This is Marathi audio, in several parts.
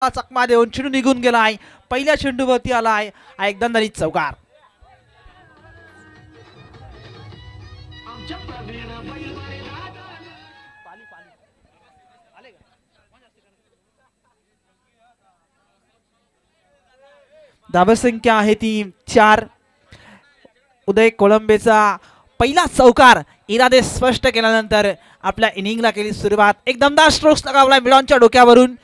चकमा देऊन चेंडू निघून गेलाय. पहिल्या चेंडूवरती आलाय हा एक दणदणीत चौकार. धावसंख्या आहे ती 4. उदय कोळंबेचा पहिला चौकार इरादे स्पष्ट केल्यानंतर आपल्या इनिंगला केली सुरुवात. एक दमदार स्ट्रोक्स लगावलाय मिडॉनच्या डोक्यावरून.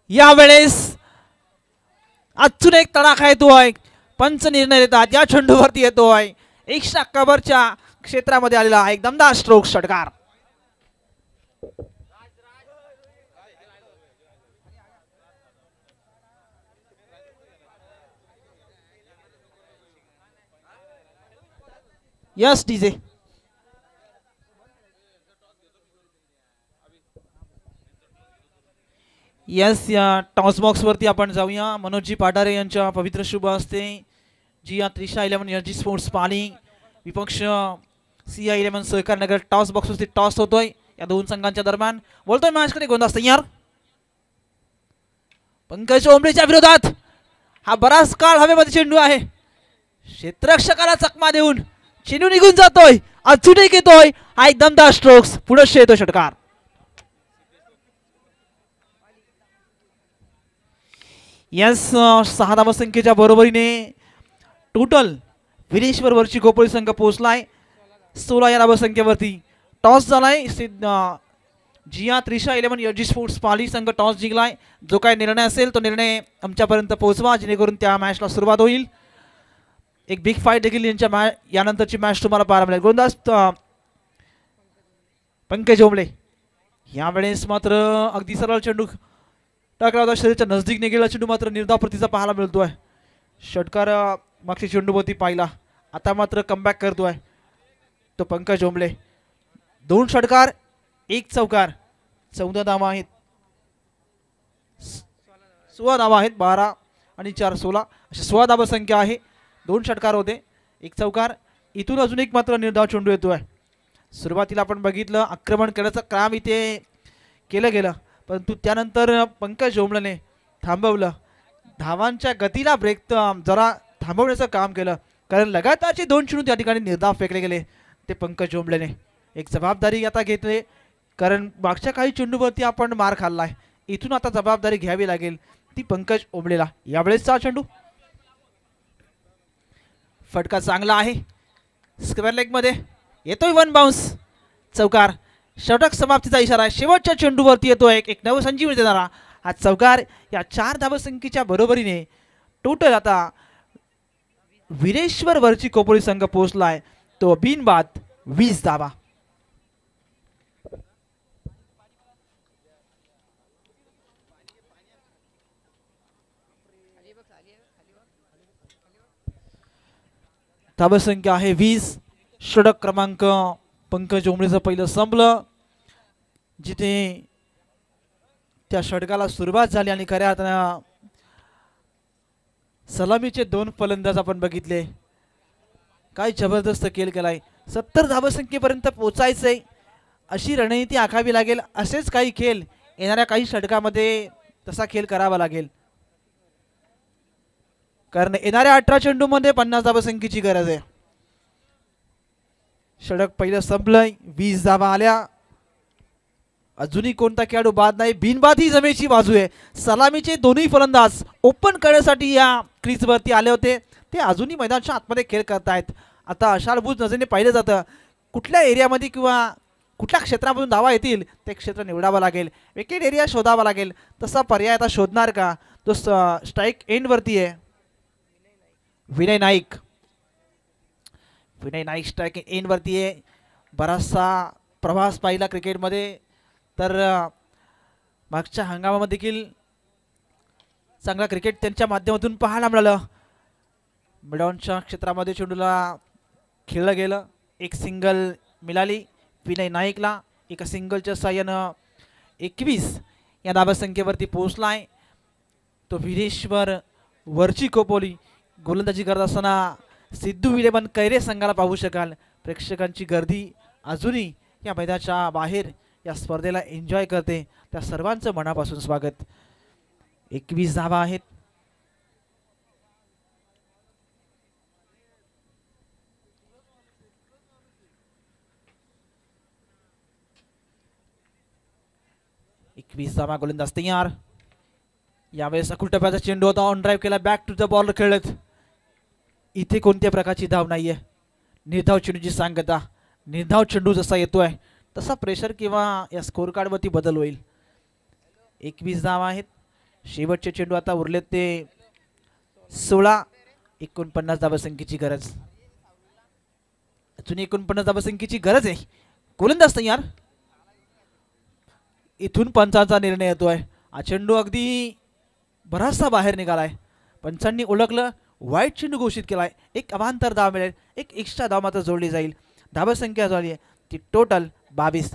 यावेळेस अजून एक तडाखा येतोय. पंच निर्णय देतात या चेंडूवरती येतोय. एक्स्ट्रा कव्हरच्या क्षेत्रामध्ये आलेला एक दमदार स्ट्रोक षटकार. Yes DJ. यस या टॉस बॉक्स वरती आपण जाऊया. मनोजी पाटारे यांच्या पवित्र शुभ हस्ते जी या त्रिशा 11 एनर्जी स्पोर्ट्स पाणी विपक्ष सिया 11 सहकार नगर टॉस बॉक्स वरती टॉस होतोय या दोन संघांच्या दरम्यान. बोलतोय मॅच कडे गोंदास तयार. पंकज ओंबळेच्या विरोधात हा बराच काळ हवेमध्ये चेंडू आहे. क्षेत्ररक्षकाला चकमा देऊन चेंडू निघून जातोय. अजून एक येतोय हा एक दमदार स्ट्रोक्स. पुढे येतो षटकार. यस 6 धावसंख्येच्या बरोबरीने टोटल विरेश्वर वरची गोपळी संघ पोहोचलाय 16 या धावसंख्येवरती. टॉस झालाय. जिया त्रिशा 11 एनर्जी स्पोर्ट्स पाली संघ टॉस जिंकलाय. जो काही निर्णय असेल तो निर्णय आमच्यापर्यंत पोहोचवा जेणेकरून त्या मॅचला सुरुवात होईल. एक बिग फाईट देखील यांच्या यानंतरची मॅच तुम्हाला पाहायला मिळेल. गोंदास पंकज ओंबळे यावेळेस मात्र अगदी सरळ चेंडू टाकला होता. शरीराच्या नजदीक गेलेला चेंडू मात्र निर्धाव प्रतीचा पाहायला मिळतोय. षटकार मागच्या चेंडूवरती पाहिला. आता मात्र कमबॅक करतोय तो पंकज ओंबळे. 2 षटकार 1 चौकार. 14 धावा आहेत. 16 धावा आहेत. 12 आणि 4 16 अशी 16 धावा संख्या आहे. 2 षटकार होते 1 चौकार. इथून अजून एक मात्र निर्धाव चेंडू येतोय. सुरुवातीला आपण बघितलं आक्रमण करण्याचं काम इथे केलं गेलं परंतु त्यानंतर पंकज ओंबळेने थांबवलं. धावांच्या गतीला ब्रेक जरा थांबवण्याचं काम केलं कारण लगातारचे 2 चेंडू त्या ठिकाणी निर्धाव फेकले गेले. ते पंकज ओंबळेने एक जबाबदारी आता घेतली कारण मागच्या काही चेंडूवरती आपण मार खाल्लाय. इथून आता जबाबदारी घ्यावी लागेल ती पंकज ओंबळेला. यावेळेसचा चेंडू फटका चांगला आहे. स्क्वेअर लेग मध्ये येतोय 1 बाउन्स चौकार. षटक समाप्तीचा इशारा आहे. शेवटच्या चेंडूवरती येतोय एक नवसंजीवनी देणारा हा चौकार. या 4 धावसंख्येच्या बरोबरीने टोटल आता विरेश्वर वरची कोपळी संघ पोहोचलाय तो बिनबाद 20 धावा. धावसंख्या आहे 20. षटक क्रमांक पंकज ओंबळेचं पहिलं संपलं जिथे त्या षटकाला सुरुवात झाली आणि खऱ्या अर्थानं सलामीचे 2 फलंदाज आपण बघितले. काय जबरदस्त खेळ केलाय. 70 धावसंख्येपर्यंत पोहोचायचंय अशी रणनीती आखावी लागेल. असेच काही खेळ येणाऱ्या काही षटकामध्ये तसा खेळ करावा लागेल कारण येणाऱ्या 18 चेंडूमध्ये 50 धावसंख्येची गरज आहे. षटक पहिलं संपलंय. 20 धावा आल्या. अजूनही कोणता खेळाडू बाद नाही. बिनबाद ही जमेची बाजू आहे. सलामीचे दोन्ही फलंदाज ओपन करण्यासाठी या क्रीजवरती आले होते. ते अजूनही मैदानाच्या आतमध्ये खेळ करतायत. आता आशाळभूत नजरेने पाहिलं जातं कुठल्या एरियामध्ये किंवा कुठल्या क्षेत्रामधून धावा येतील ते क्षेत्र निवडावं लागेल. विकेट एरिया शोधावा लागेल. तसा पर्याय आता शोधणार का तो स्ट्राईक एंडवरती आहे. विनय नाईक स्ट्राईक एंडवरती आहे. बराचसा प्रवास पाहिला क्रिकेटमध्ये तर मागच्या हंगामामध्ये देखील चांगला क्रिकेट त्यांच्या माध्यमातून पाहायला मिळालं. मिडॉनच्या क्षेत्रामध्ये चेंडूला खेळलं गेलं. एक सिंगल मिळाली विनय नाईकला. एका सिंगलच्या साह्यानं 21 या धावसंख्येवरती पोहोचलाय तो विरेश्वर वरची कोपोली. गोलंदाजी करत असताना सिद्धू विलेमन कैरे संघाला पाहू शकाल. प्रेक्षकांची गर्दी अजूनही या मैदानाच्या बाहेर या स्पर्धेला एन्जॉय करते. त्या सर्वांचं मनापासून स्वागत. 21 धावा आहेत. धावा, गोलंदाज तयार. यावेळेस अकुल टप्प्याचा चेंडू होता, ऑन ड्राईव्ह केला, बॅक टू द बॉल खेळत. इथे कोणत्या प्रकारची धाव नाहीये. निर्धाव चेंडूची सांगता. निर्धाव चेंडू जसा येतोय तसा प्रेशर किंवा या स्कोर कार्डवरती बदल होईल. 21 धावा आहेत. शेवटचे चेंडू आता उरलेत ते 16. 49 धावसंख्येची गरज. अजून 49 धावसंख्येची गरज आहे. गोलंदाज तयार. इथून पंचांचा निर्णय येतोय. हा चेंडू अगदी बराचसा बाहेर निघालाय. पंचांनी ओळखलं, वाईट चेंडू घोषित केलाय. एक अवांतर धाव मिळेल. एक एक्स्ट्रा धाव मात्र जोडली जाईल. धावसंख्या झाली आहे ती टोटल 22.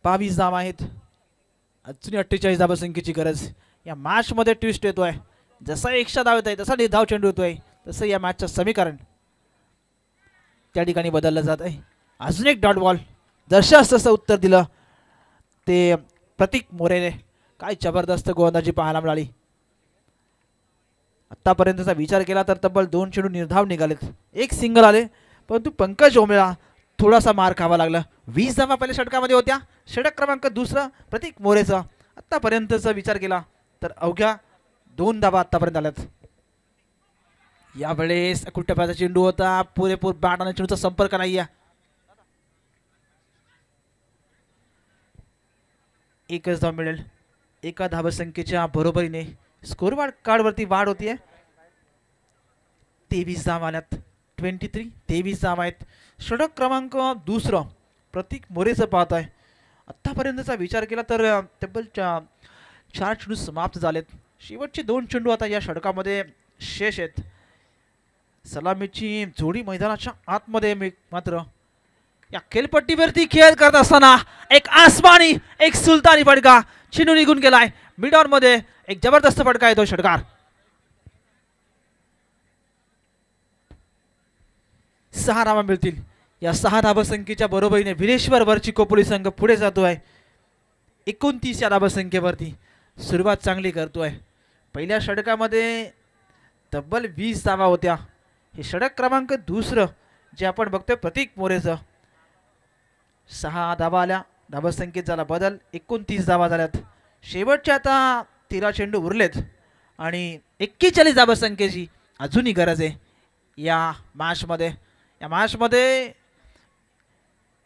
22 धाव आहेत. अजून 48 धावसंख्येची गरज. या मॅच मध्ये ट्विस्ट येतोय. जसा एक्स्ट्रा धाव येत आहे तसा निर्धाव चेंडू येतोय तसं या मॅचचं समीकरण त्या ठिकाणी बदललं जात आहे. अजून एक डॉट बॉल. जसं तसं उत्तर दिलं ते प्रतीक मोरेने. काय जबरदस्त गोलंदाजी पाहायला मिळाली. आतापर्यंतचा विचार केला तर तब्बल 2 चेंडू निर्धाव निघालेत. एक सिंगल आले, परंतु पंकज ओंबळेला थोडासा मार खावा लागला. 20 धावा पहिल्या षटकामध्ये होत्या. षटक क्रमांक दुसरा प्रतीक मोरेचा. आतापर्यंतचा विचार केला तर अवघ्या 2 धावा आतापर्यंत आल्यात. यावेळेस अकुल टप्प्याचा चेंडू होता. पुरेपूर बॅट आणि चेंडूचा संपर्क नाही आहे. एकच धाव मिळेल. एका धावसंख्येच्या बरोबरीने स्कोर कार्डवरती वाढ होतीये. 23 धाव आल्यात. 23. 23 धाव आहेत. षटक क्रमांक दुसरा प्रतीक मोरेचं पाहत आहे. आतापर्यंतचा विचार केला तर तब्बल 4 चेंडू समाप्त झालेत. शेवटचे 2 चेंडू आता या षटकामध्ये शेष आहेत. सलामीची जोडी मैदानाच्या आतमध्ये मात्र या खेळपट्टीवरती खेळ करत असताना एक आसमानी, एक सुलतानी फटका. चेंडू निघून गेलाय. मिड ऑन मध्ये एक जबरदस्त फटका येतो षटकार. 6 धावा मिळतील. या 6 धावसंख्येच्या बरोबरीने विरेश्वर वरची कोपोली संघ पुढे जातोय. 29 या धावसंख्येवरती सुरुवात चांगली करतोय. पहिल्या षटकामध्ये तब्बल 20 धावा होत्या. हे षटक क्रमांक दुसरं जे आपण बघतोय प्रतीक मोरेचं. 6 धावा आल्या. धावसंख्येत झाला बदल. 29 धावा झाल्यात. शेवटच्या आता 13 चेंडू उरलेत आणि 41 धावसंख्येची अजूनही गरज आहे या मॅचमध्ये. या मॅचमध्ये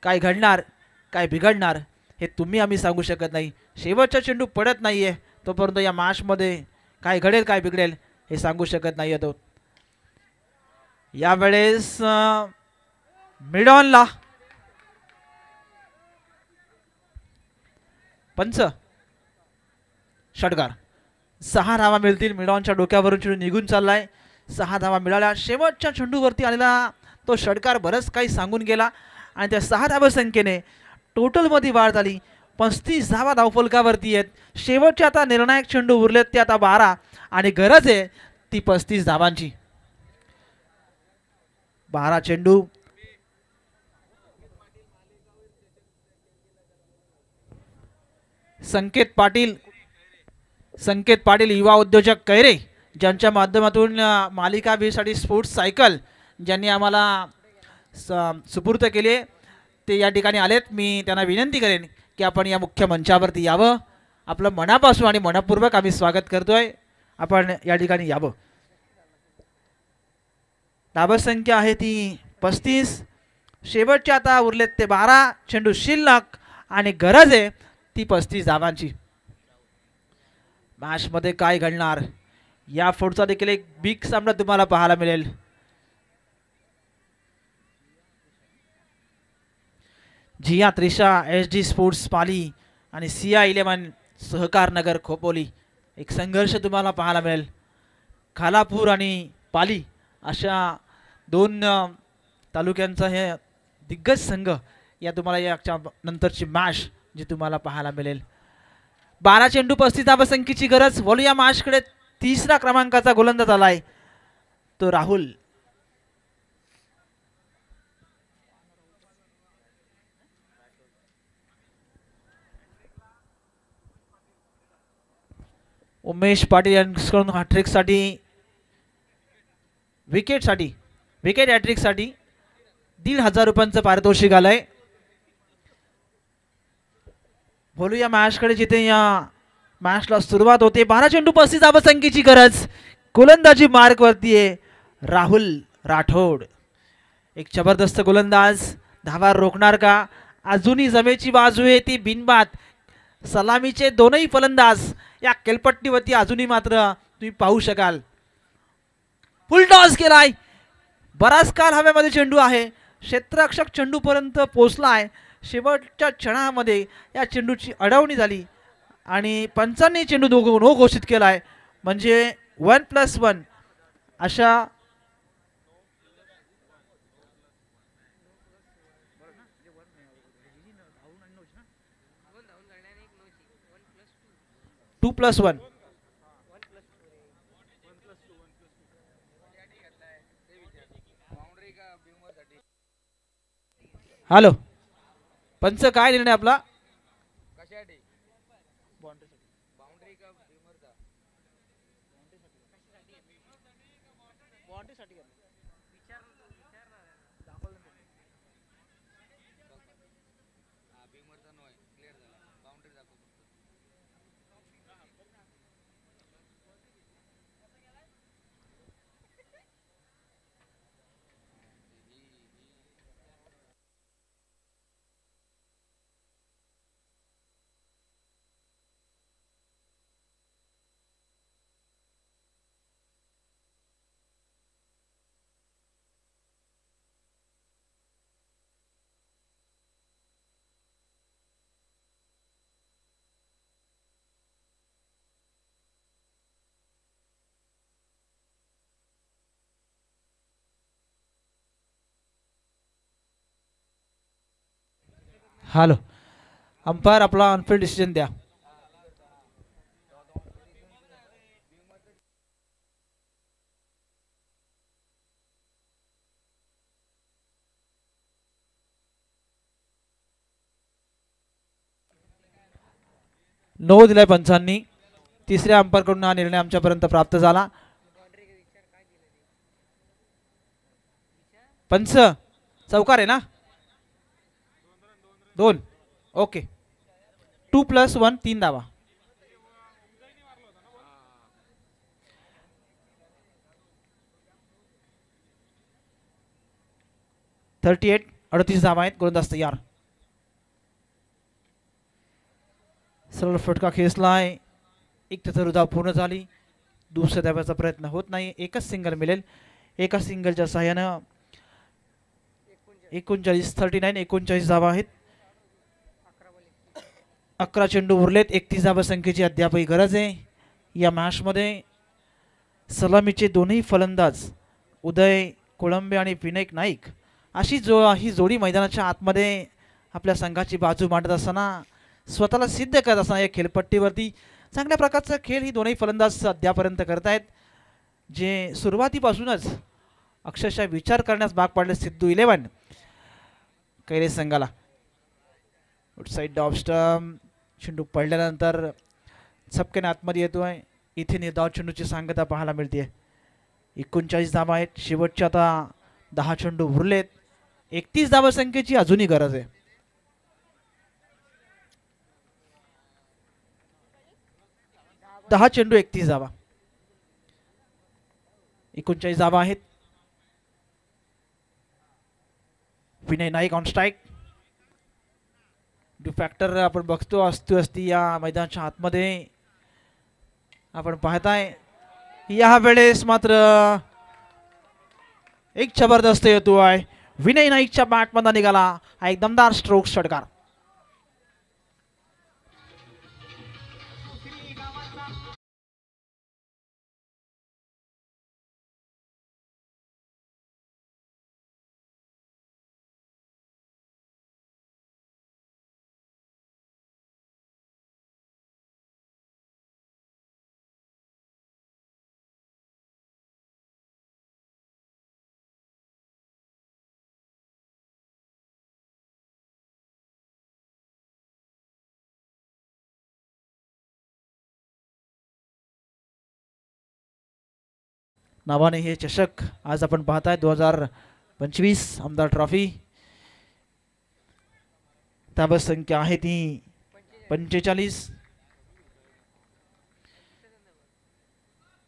काय घडणार, काय बिघडणार हे तुम्ही आम्ही सांगू शकत नाही. शेवटचा चेंडू पडत नाहीये तोपर्यंत या मॅचमध्ये काय घडेल, काय बिघडेल हे सांगू शकत नाही आहोत. यावेळेस मिडॉनला पंच षटकार. 6 धावा मिळतील. मिडॉनच्या डोक्यावरून चेंडू निघून चाललाय. 6 धावा मिळाल्या. शेवटच्या चेंडूवरती आलेला तो षटकार बरंच काही सांगून गेला आणि त्या 6 धावसंख्येने टोटलमध्ये वाढ झाली. 35 धावा धावफलकावरती आहेत. शेवटचे आता निर्णायक चेंडू उरलेत ते आता 12 आणि गरज आहे ती 35 धावांची. 12 चेंडू. संकेत पाटील युवा उद्योजक कैरे ज्यांच्या माध्यमातून मालिका वीसाठी स्पोर्ट्स सायकल ज्यांनी आम्हाला सुपूर्द केले ते या ठिकाणी आलेत. मी त्यांना विनंती करेन की आपण या मुख्य मंचावरती यावं. आपलं मनापासून आणि मनपूर्वक आम्ही स्वागत करतोय. आपण या ठिकाणी यावं. धावसंख्या आहे ती 35. शेवटचे आता उरलेत ते 12 चेंडू शिल्लक आणि गरज आहे ती 35 धावांची. मॅचमध्ये काय घडणार या पुढचा देखील एक बिग सामना तुम्हाला पाहायला मिळेल. जिया त्रिशा SD स्पोर्ट्स पाली आणि CI11 सहकार नगर खोपोली एक संघर्ष तुम्हाला पाहायला मिळेल. खालापूर आणि पाली अशा 2 तालुक्यांचा हे दिग्गज संघ या तुम्हाला याच्या नंतरची मॅच जी तुम्हाला पाहायला मिळेल. 12 चेंडू 35 धावसंख्येची गरज. वळूया मॅचकडे. 3रा क्रमांकाचा गोलंदाज आलाय. तो राहुल. उमेश पाटील यांच्याकडून हॅट्रिकसाठी विकेटसाठी विकेट हॅट्रिकसाठी 1,500 रुपयांचं पारितोषिक आलंय. बोलूया मॅचकडे, जिथे या मॅचला सुरुवात होते. 12 चेंडू 35 धावसंख्येची गरज. गोलंदाजी मार्क वरती आहे राहुल राठोड. एक जबरदस्त गोलंदाज. धावा रोखणार का? अजूनही जमेची बाजू आहे ती बिनबाद. सलामीचे दोनही फलंदाज या केलपट्टीवरती अजूनही मात्र तुम्ही पाहू शकाल. फुल टॉस केलाय. बराच काळ हवेमध्ये चेंडू आहे. क्षेत्ररक्षक चेंडूपर्यंत पोहोचलाय. शेवटच्या क्षणामध्ये या चेंडूची अडवणी झाली आणि पंचांनी चेंडू नो घोषित केलाय. म्हणजे 1+1 अशा +1. हॅलो पंच, काय निर्णय आपला? हॅलो अंपायर, आपला ऑनफिल्ड डिसिजन द्या. नो दिलाय पंचांनी. तिसऱ्या अंपायरकडून हा निर्णय आमच्यापर्यंत प्राप्त झाला. पंच चौकार आहे ना? 2. ओके. 2+1 3 धावा. .38 38 धावा आहेत. गोलंदाज तयार. सरळ फटका खेचलाय. एक त्याचा धाव पूर्ण झाली. दुसऱ्या धाव्याचा प्रयत्न होत नाही. एकच सिंगल मिळेल. एका सिंगलच्या सहाय्यानं 39 धावा आहेत. 11 चेंडू उरलेत. 31 धावा संख्येची अद्यापही गरज आहे या मॅचमध्ये. सलामीचे दोन्ही फलंदाज उदय कोळंबे आणि विनायक नाईक अशी ही जोडी मैदानाच्या आतमध्ये आपल्या संघाची बाजू मांडत असताना, स्वतःला सिद्ध करत असताना या खेळपट्टीवरती चांगल्या प्रकारचा खेळ ही दोन्ही फलंदाज अद्यापर्यंत करतायत. जे सुरुवातीपासूनच अक्षरशः विचार करण्यास भाग पाडले सिद्धू 11 कैलास संघाला. Outside off stump. चेंडू पडल्यानंतर झपक्याने आतमध्ये येतोय. इथे निर्धाव चेंडूची सांगता पाहायला मिळते. 39 धावा आहेत. शेवटच्या आता 10 चेंडू उरलेत. 31 धावा संख्येची अजूनही गरज आहे. दहा चेंडू 31 धावा. 39 धावा आहेत. Vinay Naik on strike. डिफॅक्टर आपण बघतो असती या मैदानाच्या आतमध्ये आपण पाहताय. या वेळेस मात्र एक जबरदस्त येतो आहे. विनय नाईकच्या बॅटमधून निघाला हा एक दमदार स्ट्रोक षटकार. नावाने हे चषक आज आपण पाहताय 2025 आमदार ट्रॉफी. धावा संख्या आहे ती 45.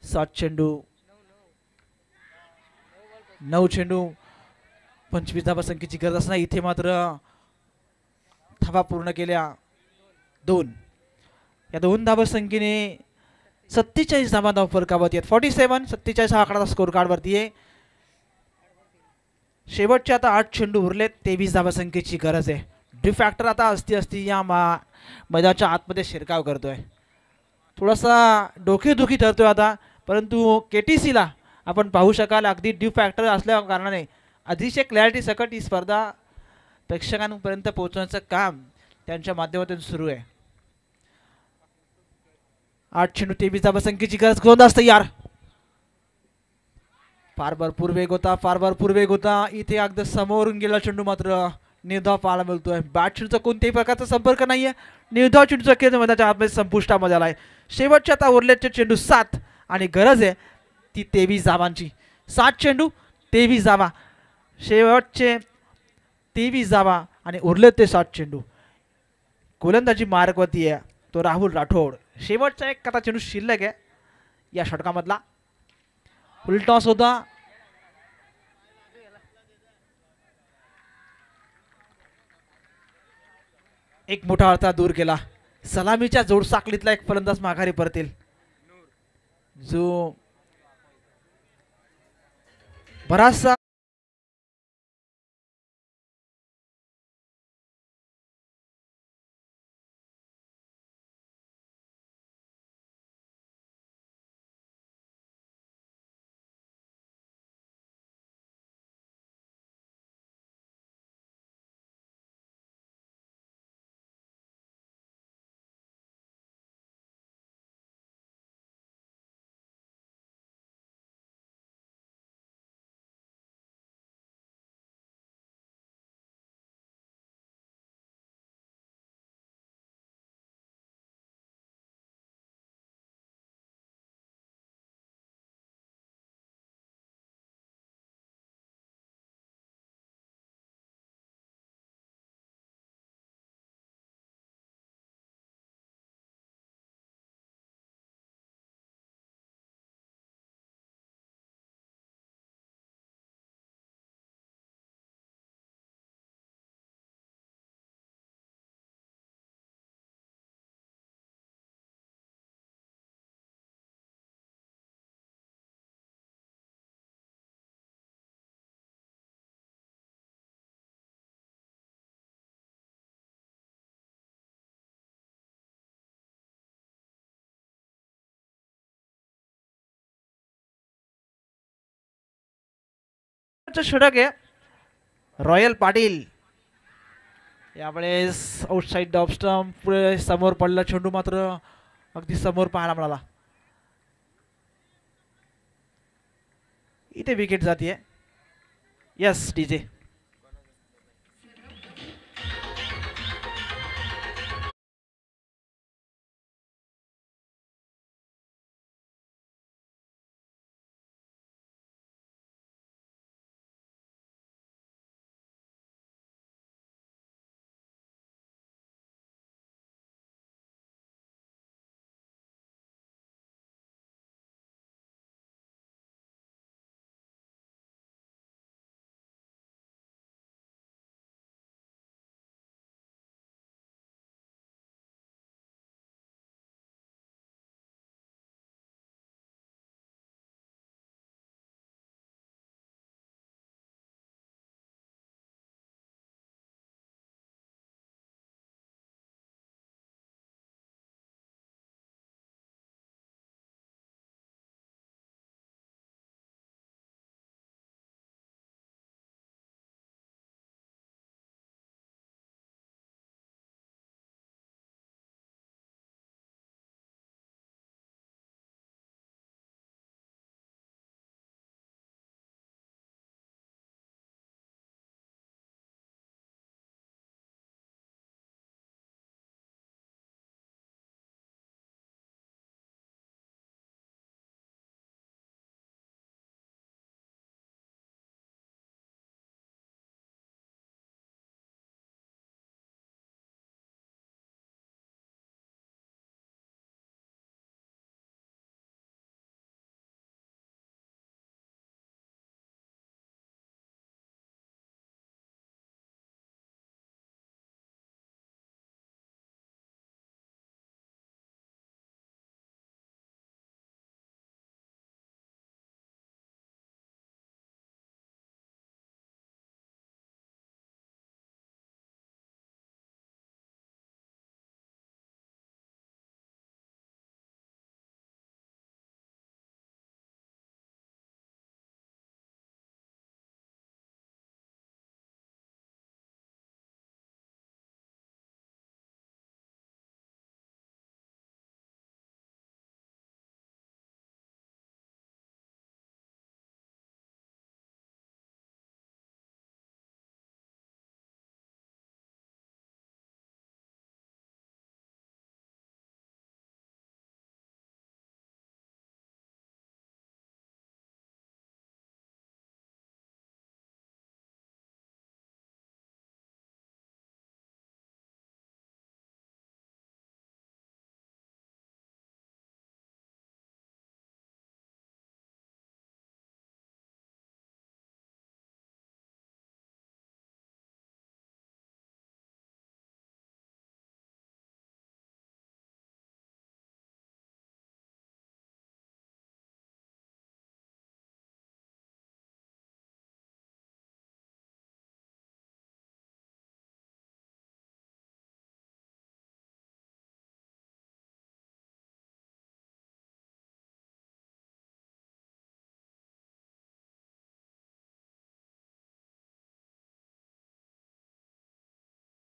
7 चेंडू 9 चेंडू 25 धावा संख्येची गरज असणार. इथे मात्र धावा पूर्ण केल्या 2. या 2 धावा संख्येने 47 धावा फरकावरती आहेत. 47-47 हा आकडा स्कोर कार्ड वरती आहे. शेवटचे आता 8 चेंडू उरलेत. 23 धावा संख्येची गरज आहे. डिफॅक्टर आता असती या मैदानाच्या आतमध्ये शिरकाव करतोय. थोडासा डोकेदुखी ठरतोय आता, परंतु KTCला आपण पाहू शकाल अगदी डिफॅक्टर असल्या कारणाने अतिशय क्लॅरिटी सकट ही स्पर्धा प्रेक्षकांपर्यंत पोहोचवण्याचं काम त्यांच्या माध्यमातून सुरू आहे. 8 चेंडू 23 धावा संख्येची गरज. गोलंदाज तयार. फार भरपूर वेग होता, फार भरपूर वेग होता. इथे अगदी समोरून गेला चेंडू मात्र निर्धाव पाहायला मिळतोय. बॅट चेंडूचा कोणत्याही प्रकारचा संपर्क नाहीये. निर्धाव चेंडूचा खेळ मैदानाच्या आतमध्ये संपुष्टामध्ये आलाय. शेवटचे आता उरलेचे चेंडू 7 आणि गरज आहे ती 23 धावांची. 7 चेंडू 23 धावा. शेवटचे 23 धावा आणि उरले ते 7 चेंडू. गोलंदाजी मार्गवरती आहे तो राहुल राठोड. शेवटचा एक आता चेंडू शिल्लक आहे या षटकामधला. उलटॉस होता. एक मोठा अडथळा दूर केला. सलामीच्या जोडसाखळीतला एक फलंदाज माघारी परतील जो बराचसा षटक आहे. रॉयल पाटील यावेळेस आउटसाइड ऑफ स्टंप पुढे समोर पडला चेंडू मात्र अगदी समोर पाहायला मिळाला. इथे विकेट जातीये. Yes DJ.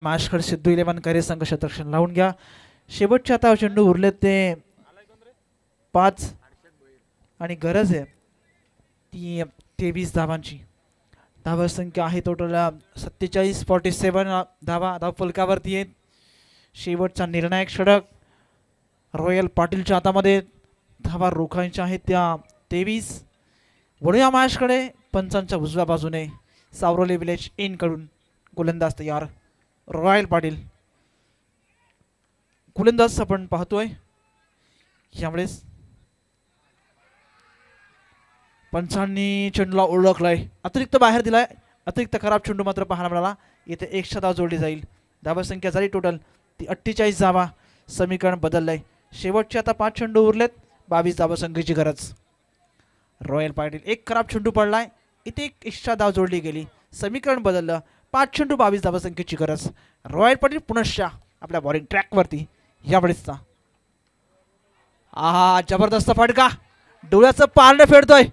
माशखड सिद्धू 11 करे संघ क्षेत्ररक्षण लावून घ्या. शेवटचे आता चेंडू उरले ते 5 आणि गरज आहे ती 23 धावांची. धावा संख्या आहे टोटल 47-47 धावा फलकावरती आहेत. शेवटचा निर्णायक षटक रॉयल पाटीलच्या हातामध्ये. धावा रोखायच्या आहेत त्या 23. वळूया मॅचकडे. पंचांच्या उजव्या बाजूने सावरोली विलेज इन कडून गोलंदाज तयार रॉयल पाटील. गोलंदाज आपण पाहतोय यावेळेस पंचांनी चेंडूला ओळखलाय, अतिरिक्त बाहेर दिलाय. अतिरिक्त खराब चेंडू मात्र पाहायला मिळाला. येथे 1 धाव जोडली जाईल. धावा संख्या झाली टोटल ती 48 धावा. समीकरण बदललंय. शेवटचे आता 5 चेंडू उरलेत. 22 धावा संख्येची गरज. रॉयल पाटील एक खराब चेंडू पडलाय. इथे एक एक्स्ट्रा धाव जोडली गेली. समीकरण बदललं. 5 चेंडू 22 धावा संख्येची गरज. रॉयल पाटील पुनश्च आपल्या बॉलिंग ट्रॅकवरती यावेळेसचा. आहा जबरदस्त फटका. डोळ्याचं पारडं फेडतोय.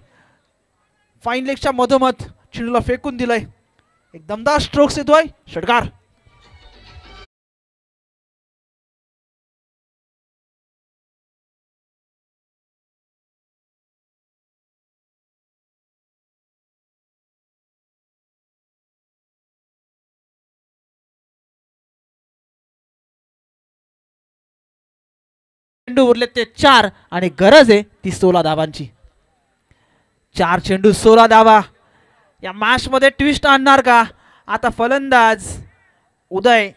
फाईन लेगच्या मधोमध चेंडूला फेकून दिलंय. एक दमदार स्ट्रोक्स येतोय. षटकार. चेंडू उरले ते 4 आणि गरज आहे ती 16 धावांची. 4 चेंडू 16 धावा. या मॅच मध्ये ट्विस्ट आणणार का? आता फलंदाज उदय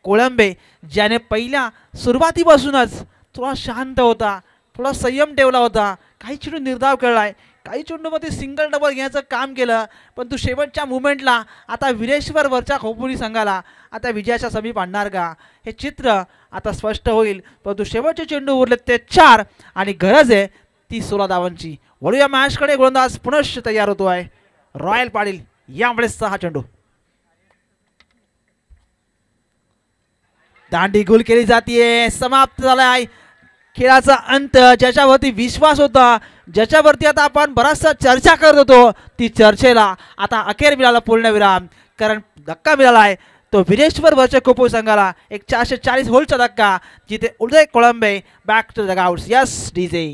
कोळंबे ज्याने पहिल्या सुरुवातीपासूनच थोडा शांत होता, थोडा संयम ठेवला होता. काही चेंडू निर्धाव खेळलाय, काही चेंडूमध्ये सिंगल डबल घ्यायचं काम केलं, पण तू शेवटच्या मुवमेंटला आता विरेश्वर वरच्या खोपोली संघाला आता विजयाच्या समीप आणणार का? हे चित्र आता स्पष्ट होईल. परंतु शेवटचे चेंडू उरले ते 4 आणि गरज आहे ती 16 धावांची. वळूया मॅचकडे. गोलंदाज पुनश्च तयार होतो आहे रॉयल पाटील. यावेळेस 6 चेंडू. दांडी गुल केली जाते. समाप्त झालाय खेळाचा अंत. ज्याच्यावरती विश्वास होता, ज्याच्यावरती आता आपण बराचसा चर्चा करत होतो, ती चर्चेला आता अखेर मिळाला पूर्णविराम. कारण धक्का मिळालाय तो विरेश्वर वरच्या खोपोली संघाला. एक 440 होलचा धक्का, जिथे Uday Kolambe back to the dugouts. Yes DJ.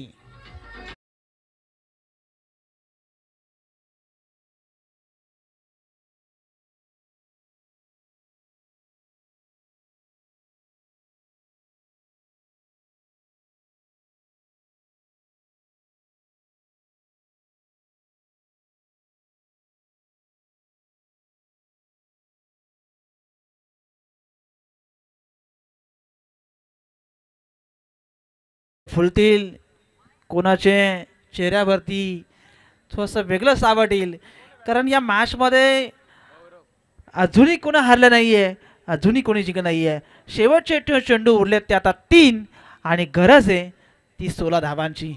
फुलतील कोणाचे चेहऱ्यावरती थोडंसं वेगळं सावट येईल. कारण या मॅचमध्ये अजूनही कोणी हरलं नाही आहे, अजूनही कोणी जिंकलं नाही आहे. शेवटचे चेंडू उरलेत ते आता 3 आणि गरज आहे ती 16 धावांची.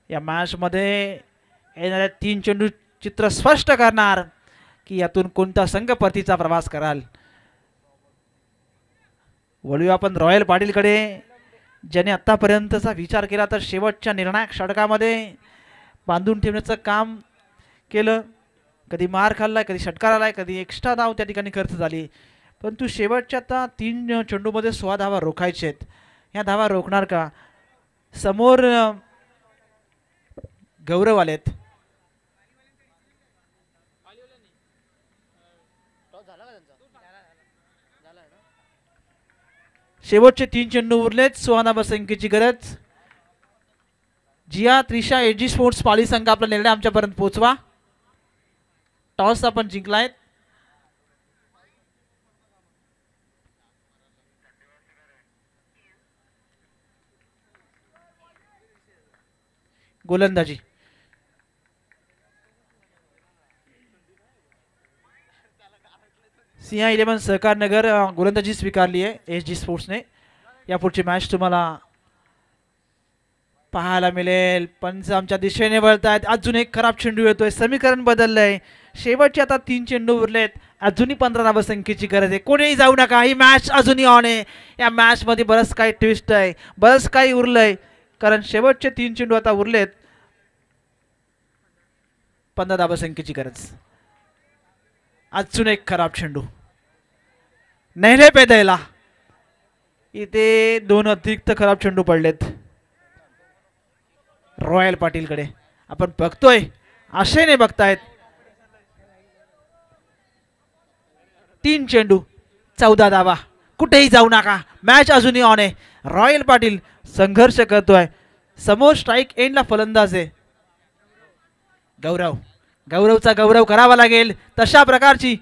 या मॅचमध्ये येणाऱ्या 3 चेंडू चित्र स्पष्ट करणार की यातून कोणता संघ परतीचा प्रवास कराल. वळूया आपण रॉयल पाटीलकडे, ज्याने आत्तापर्यंतचा विचार केला तर शेवटच्या निर्णायक षटकामध्ये बांधून ठेवण्याचं काम केलं. कधी मार खाल्लाय, कधी षटकार आलाय, कधी एक्स्ट्रा धाव त्या ठिकाणी खर्च झाली. परंतु शेवटच्या आता 3 चेंडूमध्ये 16 धावा रोखायचे आहेत. ह्या धावा रोखणार का? समोर गौरव आलेत. शेवटचे 3 चेंडू उरलेत. 16 धावा संख्येची गरज. जिया त्रिशा एजी स्पोर्ट्स पाली संघ आपला निर्णय आमच्यापर्यंत पोहोचवा. टॉस आपण जिंकलाय. गोलंदाजी सिंहा 11 सहकार नगर गोलंदाजी स्वीकारली आहे एस जी स्पोर्ट्सने. यापुढची मॅच तुम्हाला पाहायला मिळेल. पंच आमच्या दिशेने वळत आहेत. अजून एक खराब चेंडू येतोय. समीकरण बदललंय. शेवटचे आता 3 चेंडू उरलेत. अजूनही 15 धावा संख्येची गरज आहे. कोणीही जाऊ नका, ही मॅच अजूनही ऑन आहे. या मॅच मध्ये बरंच काही ट्विस्ट आहे, बरंच काही उरलंय. कारण शेवटचे 3 चेंडू आता उरलेत. 15 धावा संख्येची गरज. अजून एक खराब चेंडू. नेहले पे द्यायला इथे दोन अतिरिक्त खराब चेंडू पडलेत रॉयल पाटीलकडे. आपण बघतोय आशेने बघतायत. 3 चेंडू 14 धावा. कुठेही जाऊ नका, मॅच अजूनही ऑन आहे. रॉयल पाटील संघर्ष करतोय. समोर स्ट्राईक एंडला फलंदाज आहे गौरव. गौरवचा गौरव करावा लागेल. तशा प्रकारची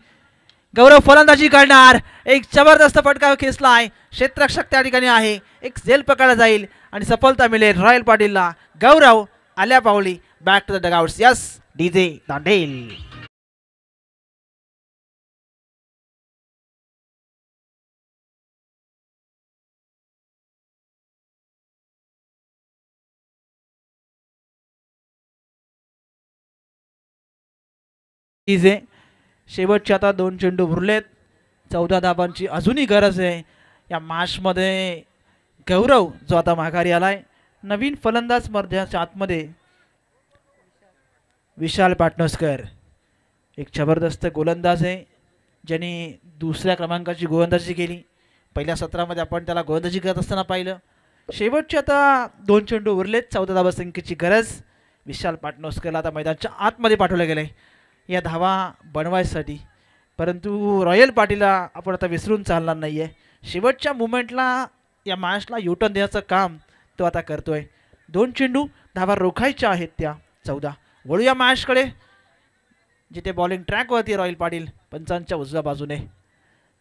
गौरव फलंदाजी करणार. एक जबरदस्त फटका खेचलाय. क्षेत्ररक्षक त्या ठिकाणी आहे. एक झेल पकडला जाईल आणि सफलता मिळेल रॉयल पाटीलला. गौरव आल्या पावली back to the dugouts. Yes DJ Dandel. DJ शेवटचे आता 2 चेंडू उरलेत. 14 धाबांची अजूनही गरज आहे या मॅचमध्ये. गौरव जो आता माघारी आलाय. नवीन फलंदाज मर्ध्याच्या आतमध्ये विशाल पाटणोसकर एक जबरदस्त गोलंदाज आहे ज्यांनी दुसऱ्या क्रमांकाची गोलंदाजी केली. पहिल्या सत्रामध्ये आपण त्याला गोलंदाजी करत असताना पाहिलं. शेवटचे आता 2 चेंडू उरलेत. 14 धावा संख्येची गरज. विशाल पाटणोसकरला आता मैदानाच्या आतमध्ये पाठवलं गेलं आहे या धावा बनवायसाठी. परंतु रॉयल पाटीलला आपण आता विसरून चालणार नाही आहे. शेवटच्या मुमेंटला या मॅचला युटर्न देण्याचं काम तो आता करतोय. 2 चेंडू धावा रोखायच्या आहेत त्या 14. वळूया मॅचकडे जिथे बॉलिंग ट्रॅकवरती रॉयल पाटील पंचांच्या उजव्या बाजूने.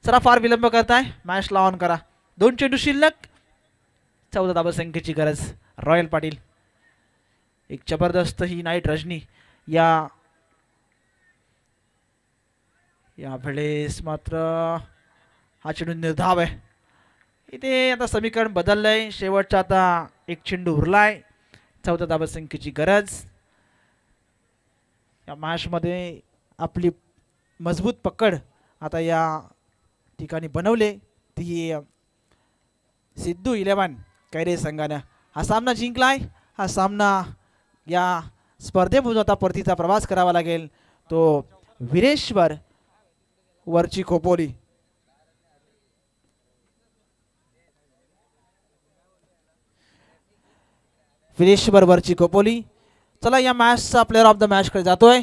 चला फार विलंब करताय, मॅचला ऑन करा. 2 चेंडू शिल्लक. 14 धावा संख्येची गरज. रॉयल पाटील एक जबरदस्त ही नाईट रजनी यावेळेस मात्र हा चेंडू निर्धाव आहे. इथे आता समीकरण बदललंय. शेवटचा आता 1 चेंडू उरलाय. 14 धावा संख्येची गरज. या मॅचमध्ये आपली मजबूत पकड आता या ठिकाणी बनवले ती सिद्धू 11 कैरे संघानं हा सामना जिंकलाय. हा सामना या स्पर्धेमधून आता परतीचा प्रवास करावा लागेल तो विरेश्वर वरची खोपोली. विरेश्वर वरची खोपोली. चला या मॅचचा प्लेअर ऑफ द मॅचकडे जातोय.